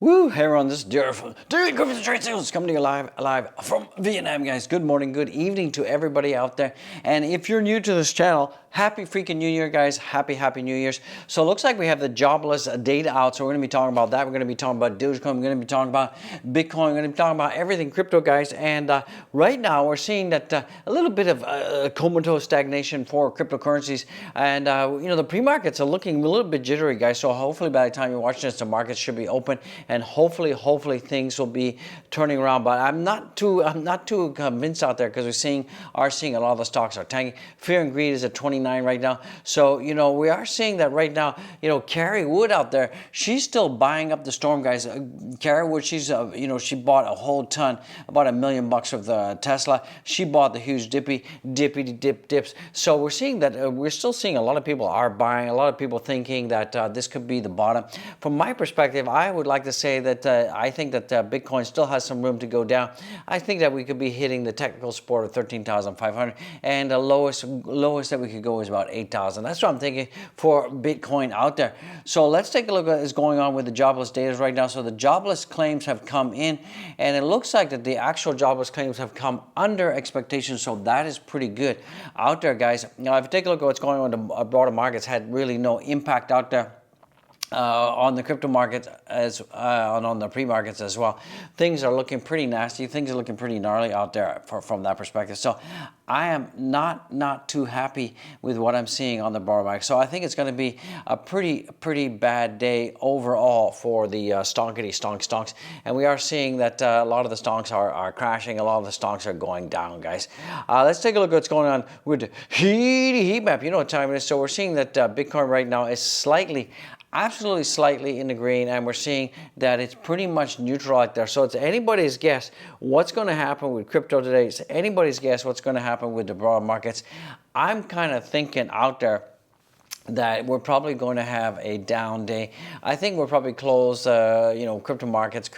Woo! Hey everyone, this is Derek Daily Crypto Trade Sales coming to you live from Vietnam, guys. Good morning, good evening to everybody out there. And if you're new to this channel, happy freaking New Year, guys. Happy New Year's. So it looks like we have the jobless data out, so we're going to be talking about that. We're going to be talking about Dogecoin. We're going to be talking about Bitcoin. We're going to be talking about everything crypto, guys. And right now, we're seeing that a little bit of comatose stagnation for cryptocurrencies. And, the pre-markets are looking a little bit jittery, guys. So hopefully by the time you're watching this, the markets should be open. And hopefully things will be turning around. But I'm not too convinced out there because are seeing a lot of the stocks are tanking. Fear and greed is at 29 right now. So we are seeing that right now. Carrie Wood out there, she's still buying up the storm, guys. Carrie Wood, she's she bought a whole ton, about $1 million of the Tesla. She bought the huge dips. So we're seeing that we're still seeing a lot of people are buying. A lot of people thinking that this could be the bottom. From my perspective, I would like to say that I think that Bitcoin still has some room to go down. I think that we could be hitting the technical support of 13,500, and the lowest that we could go is about 8,000. That's what I'm thinking for Bitcoin out there. So let's take a look at what's going on with the jobless data right now. So the jobless claims have come in, and it looks like that the actual jobless claims have come under expectations. So that is pretty good out there, guys. Now, if you take a look at what's going on, the broader markets had really no impact out there. On the crypto markets and on the pre-markets as well. Things are looking pretty nasty. Things are looking pretty gnarly out there from that perspective. So I am not too happy with what I'm seeing on the broader market. So I think it's going to be a pretty bad day overall for the stonks. And we are seeing that a lot of the stonks are crashing. A lot of the stonks are going down, guys. Let's take a look at what's going on with the heat map. You know what time it is. So we're seeing that Bitcoin right now is absolutely slightly in the green, and we're seeing that it's pretty much neutral out there. So it's anybody's guess what's going to happen with crypto today. It's anybody's guess what's going to happen with the broader markets. I'm kind of thinking out there that we're probably going to have a down day. I think we're probably close, crypto market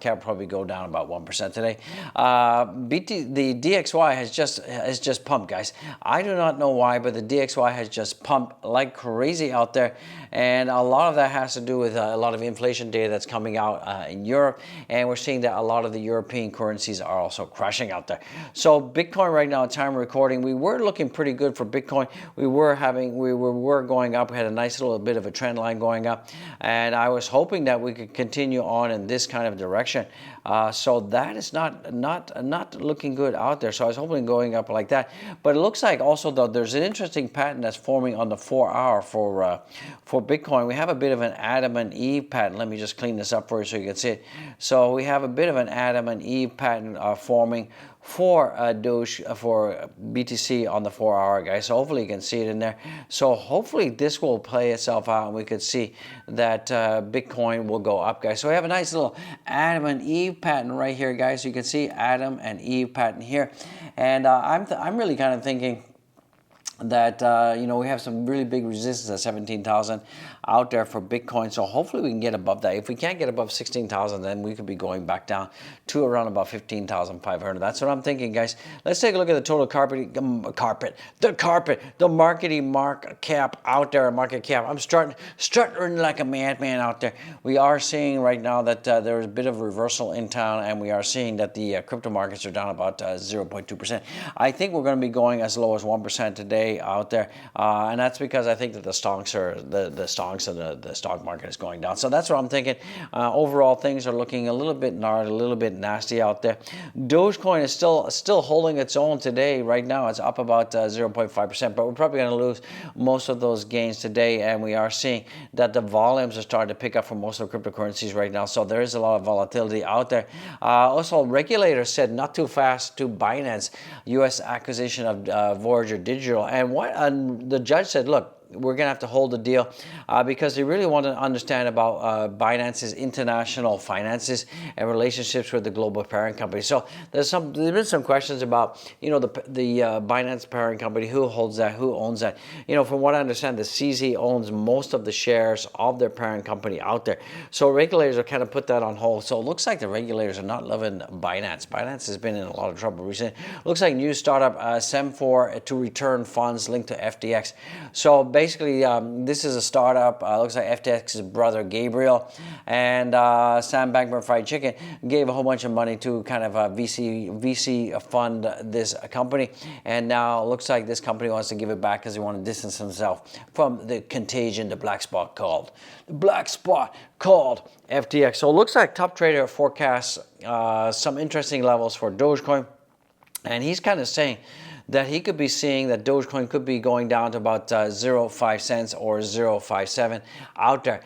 cap probably go down about 1% today. The DXY has just pumped, guys. I do not know why, but the DXY has just pumped like crazy out there. And a lot of that has to do with a lot of inflation data that's coming out in Europe. And we're seeing that a lot of the European currencies are also crashing out there. So Bitcoin right now, time of recording, we were looking pretty good for Bitcoin. We were going up. We had a nice little bit of a trend line going up, and I was hoping that we could continue on in this kind of direction. So that is not looking good out there. So I was hoping going up like that, but it looks like also though there's an interesting pattern that's forming on the 4-hour for Bitcoin. We have a bit of an Adam and Eve pattern. Let me just clean this up for you so you can see it. So we have a bit of an Adam and Eve pattern forming for Doge for BTC on the 4-hour, guys. So hopefully you can see it in there. So hopefully this will play itself out, and we could see that Bitcoin will go up, guys. So we have a nice little Adam and Eve pattern right here, guys. So you can see Adam and Eve pattern here, and I'm really kind of thinking that we have some really big resistance at 17,000 out there for Bitcoin. So hopefully we can get above that. If we can't get above 16,000, then we could be going back down to around about 15,500. That's what I'm thinking, guys. Let's take a look at the total the market cap out there. Market cap. I'm struttering like a madman out there. We are seeing right now that there is a bit of a reversal in town, and we are seeing that the crypto markets are down about 0.2%. I think we're going to be going as low as 1% today out there, and that's because I think that the stocks and the stock market is going down. So that's what I'm thinking. Overall, things are looking a little bit gnarly, a little bit nasty out there. Dogecoin is still holding its own today. Right now, it's up about 0.5%, but we're probably going to lose most of those gains today, and we are seeing that the volumes are starting to pick up for most of the cryptocurrencies right now. So there is a lot of volatility out there. Also, regulators said not too fast to Binance U.S. acquisition of Voyager Digital. And the judge said, look, we're going to have to hold the deal because they really want to understand about Binance's international finances and relationships with the global parent company. So there's been some questions about, the Binance parent company, who holds that, who owns that. From what I understand, the CZ owns most of the shares of their parent company out there. So regulators are kind of put that on hold. So it looks like the regulators are not loving Binance. Binance has been in a lot of trouble recently. Looks like new startup Sem4 to return funds linked to FTX. So basically, this is a startup. Looks like FTX's brother Gabriel and Sam Bankman Fried Chicken gave a whole bunch of money to kind of VC fund this company, and now it looks like this company wants to give it back because they want to distance themselves from the contagion, the black spot called FTX. So it looks like Top Trader forecasts some interesting levels for Dogecoin, and he's kind of saying that he could be seeing that Dogecoin could be going down to about 0.5 cents or 0.57 out there.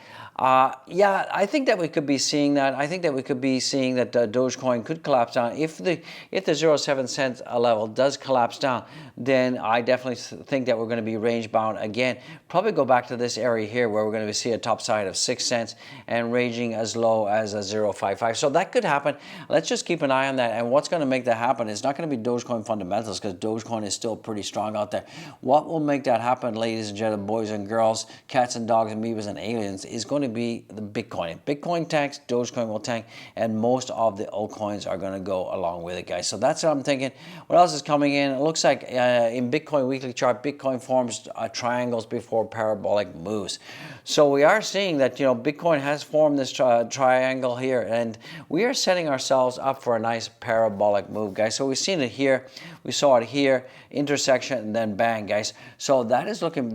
Yeah, I think that we could be seeing that. I think that we could be seeing that Dogecoin could collapse down. If the 0.7 cent level does collapse down, then I definitely think that we're going to be range bound again. Probably go back to this area here where we're going to see a top side of 6 cents and ranging as low as a 0.55. So that could happen. Let's just keep an eye on that. And what's going to make that happen is not going to be Dogecoin fundamentals, because Dogecoin is still pretty strong out there. What will make that happen, ladies and gentlemen, boys and girls, cats and dogs, amoebas and aliens, is going to be the Bitcoin. If Bitcoin tanks, Dogecoin will tank, and most of the altcoins are going to go along with it, guys. So that's what I'm thinking. What else is coming in? It looks like in Bitcoin weekly chart, Bitcoin forms triangles before parabolic moves. So we are seeing that, you know, Bitcoin has formed this triangle here, and we are setting ourselves up for a nice parabolic move, guys. So we've seen it here, we saw it here, intersection, and then bang, guys. So that is looking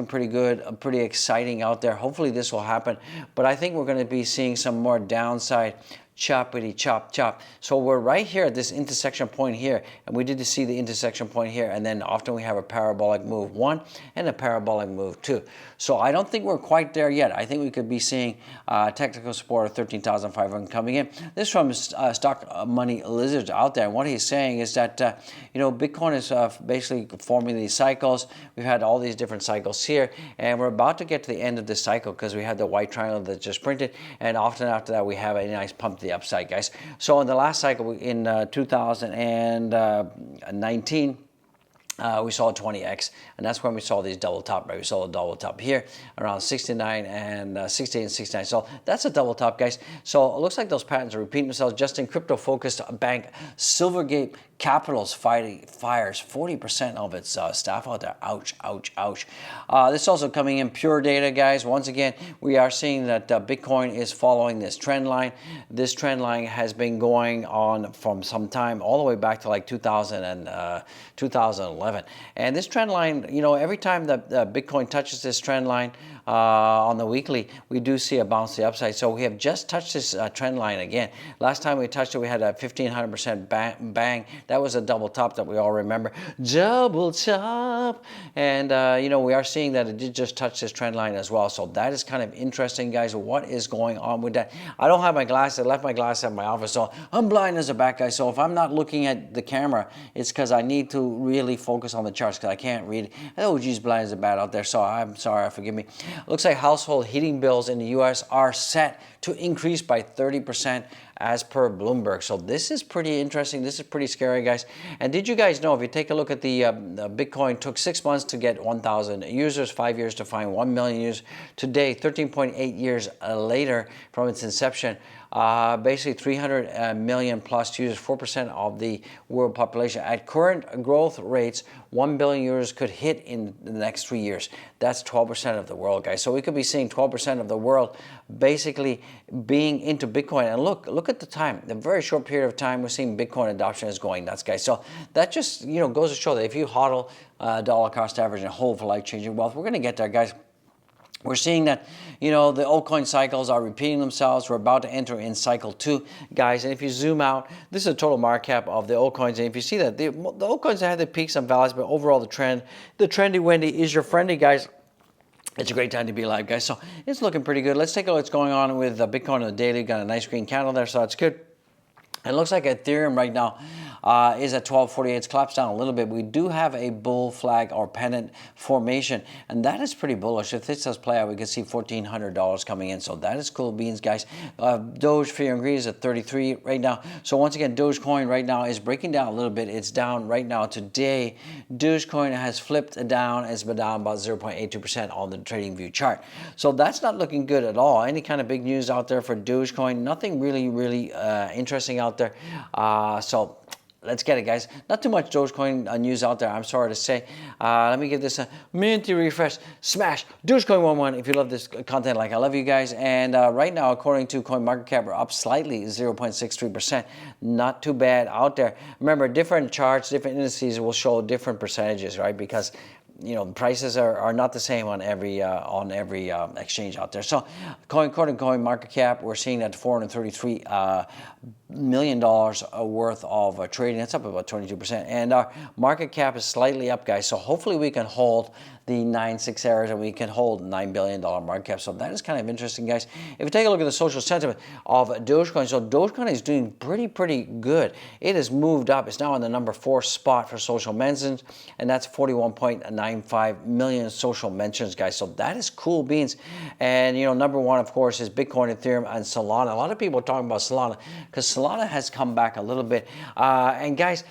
pretty good, pretty exciting out there. Hopefully this will happen, but I think we're going to be seeing some more downside choppity chop chop. So we're right here at this intersection point here, and we did see the intersection point here, and then often we have a parabolic move 1 and a parabolic move 2. So I don't think we're quite there yet. I think we could be seeing technical support of 13,500 coming in. This from Stock Money Lizards out there. And what he's saying is that you know, Bitcoin is basically forming these cycles. We've had all these different cycles here, and we're about to get to the end of this cycle because we had the white triangle that just printed, and often after that we have a nice pump to the upside, guys. So in the last cycle in 2019, we saw a 20x, and that's when we saw these double top, right? We saw a double top here around 69 and 68 and 69. So that's a double top, guys. So it looks like those patterns are repeating themselves. Just in crypto-focused bank Silvergate Capital's fires 40% of its staff out there. Ouch, ouch, ouch. This is also coming in pure data, guys. Once again, we are seeing that Bitcoin is following this trend line. This trend line has been going on from some time, all the way back to like 2011. And this trend line, you know, every time that Bitcoin touches this trend line on the weekly, we do see a bounce to the upside. So we have just touched this trend line again. Last time we touched it, we had a 1,500% bang. That was a double top that we all remember. Double top. And, you know, we are seeing that it did just touch this trend line as well. So that is kind of interesting, guys. What is going on with that? I don't have my glasses. I left my glasses at my office, so I'm blind as a bat, guy. So if I'm not looking at the camera, it's because I need to really focus on the charts, because I can't read it. Oh, geez, blind as a bat out there. So I'm sorry, forgive me. Looks like household heating bills in the U.S. are set to increase by 30% as per Bloomberg. So this is pretty interesting. This is pretty scary, guys. And did you guys know, if you take a look at the Bitcoin, took 6 months to get 1,000 users, 5 years to find 1 million users. Today, 13.8 years later from its inception, basically 300 million plus users, 4% of the world population. At current growth rates, 1 billion users could hit in the next 3 years. That's 12% of the world, guys. So we could be seeing 12% of the world basically being into Bitcoin. And look at the time. The very short period of time we're seeing Bitcoin adoption is going nuts, guys. So that just, you know, goes to show that if you hodl dollar cost average and hold for life-changing wealth, we're going to get there, guys. We're seeing that, you know, the altcoin cycles are repeating themselves. We're about to enter in cycle 2, guys. And if you zoom out, this is a total market cap of the altcoins. And if you see that, the altcoins have the peaks and valleys, but overall the trendy Wendy is your friendly, guys. It's a great time to be alive, guys. So it's looking pretty good. Let's take a look at what's going on with Bitcoin on the daily. Got a nice green candle there, so that's good. It looks like Ethereum right now is at 1248. It's collapsed down a little bit. We do have a bull flag or pennant formation, and that is pretty bullish. If this does play out, we can see $1,400 coming in. So that is cool beans, guys. Doge Fear and Greed is at 33 right now. So once again, Dogecoin right now is breaking down a little bit. It's down right now today. Dogecoin has flipped down. It's been down about 0.82% on the TradingView chart. So that's not looking good at all. Any kind of big news out there for Dogecoin? Nothing really interesting out there. So let's get it, guys. Not too much Dogecoin news out there, I'm sorry to say. Let me give this a minty refresh. Smash Dogecoin 11 if you love this content like I love you guys. And right now, according to CoinMarketCap, we're up slightly, 0.63%. Not too bad out there. Remember, different charts, different indices will show different percentages, right? Because prices are not the same on every exchange out there. So, according to CoinMarketCap, we're seeing that $433 million worth of trading. That's up about 22%, and our market cap is slightly up, guys. So hopefully we can hold the 9.6 areas and we can hold $9 billion market cap. So that is kind of interesting, guys. If you take a look at the social sentiment of Dogecoin, so Dogecoin is doing pretty good. It has moved up. It's now in the number 4 spot for social mentions, and that's 41.95 million social mentions, guys. So that is cool beans. And number 1, of course, is Bitcoin, Ethereum, and Solana. A lot of people are talking about Solana because Solana has come back a little bit. And guys,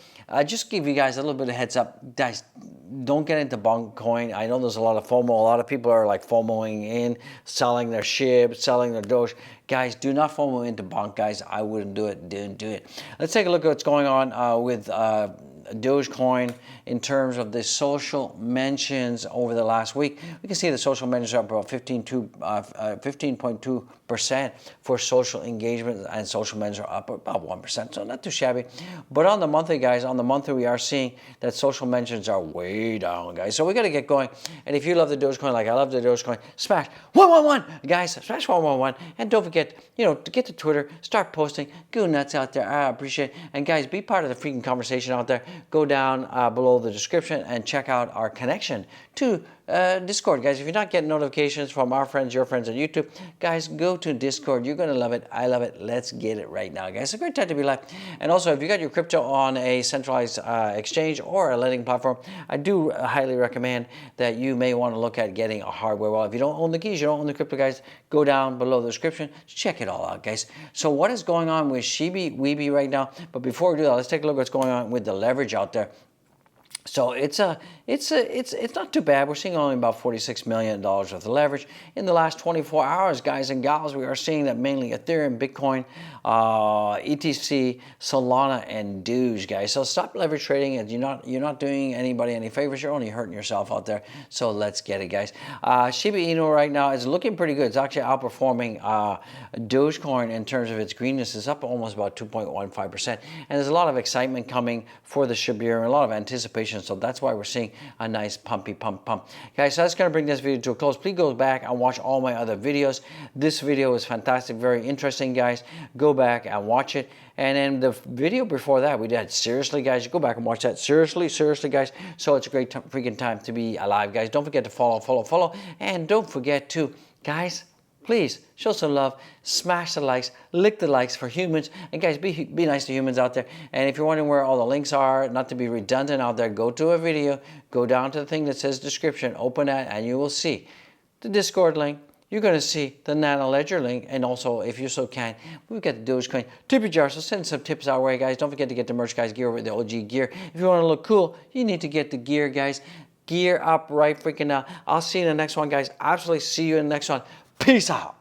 just give you guys a little bit of heads up, guys. Don't get into Bitcoin. I know there's a lot of FOMO. A lot of people are like FOMOing in, selling their SHIB, selling their Doge. Guys, do not FOMO into Bonk, guys. I wouldn't do it. Didn't do it. Let's take a look at what's going on with Dogecoin in terms of the social mentions over the last week. We can see the social mentions are up about 15.2% for social engagement, and social mentions are up about 1%, so not too shabby. But on the monthly, guys, on the monthly, we are seeing that social mentions are way down, guys. So we got to get going. And if you love the Dogecoin like I love the Dogecoin, smash 111, guys. Smash 111, and don't forget, to get to Twitter, start posting, go nuts out there. I appreciate it. And guys, be part of the freaking conversation out there. Go down below the description and check out our connection to Discord, guys. If you're not getting notifications from our friends, your friends on YouTube, guys, go to Discord. You're going to love it. I love it. Let's get it right now, guys. It's a great time to be live. And also, if you got your crypto on a centralized exchange or a lending platform, I do highly recommend that you may want to look at getting a hardware wallet. If you don't own the keys, you don't own the crypto, guys, go down below the description. Check it all out, guys. So what is going on with Shiba Inu right now? But before we do that, let's take a look at what's going on with the leverage out there. So it's not too bad. We're seeing only about $46 million worth of leverage in the last 24 hours, guys and gals. We are seeing that mainly Ethereum, Bitcoin, ETC, Solana, and Doge, guys. So stop leverage trading, and you're not doing anybody any favors. You're only hurting yourself out there. So let's get it, guys. Shiba Inu right now is looking pretty good. It's actually outperforming Dogecoin in terms of its greenness. It's up almost about 2.15%, and there's a lot of excitement coming for the Shiba Inu, a lot of anticipation. So that's why we're seeing a nice pumpy pump. Guys, so that's going to bring this video to a close. Please go back and watch all my other videos. This video is fantastic, very interesting, guys. Go back and watch it. And then the video before that, we did seriously, guys. You go back and watch that. Seriously, guys. So it's a great freaking time to be alive, guys. Don't forget to follow. And don't forget to, guys, please show some love, smash the likes, lick the likes for humans, and guys, be nice to humans out there. And if you're wondering where all the links are, not to be redundant out there, go to a video, go down to the thing that says description, open that, and you will see the Discord link. You're going to see the Nano Ledger link, and also, if you so can, we've got the Dogecoin tippy jar, so send some tips our way, guys. Don't forget to get the merch, guys, gear with the OG gear. If you want to look cool, you need to get the gear, guys. Gear up right freaking now. I'll see you in the next one, guys. Absolutely see you in the next one. Peace out.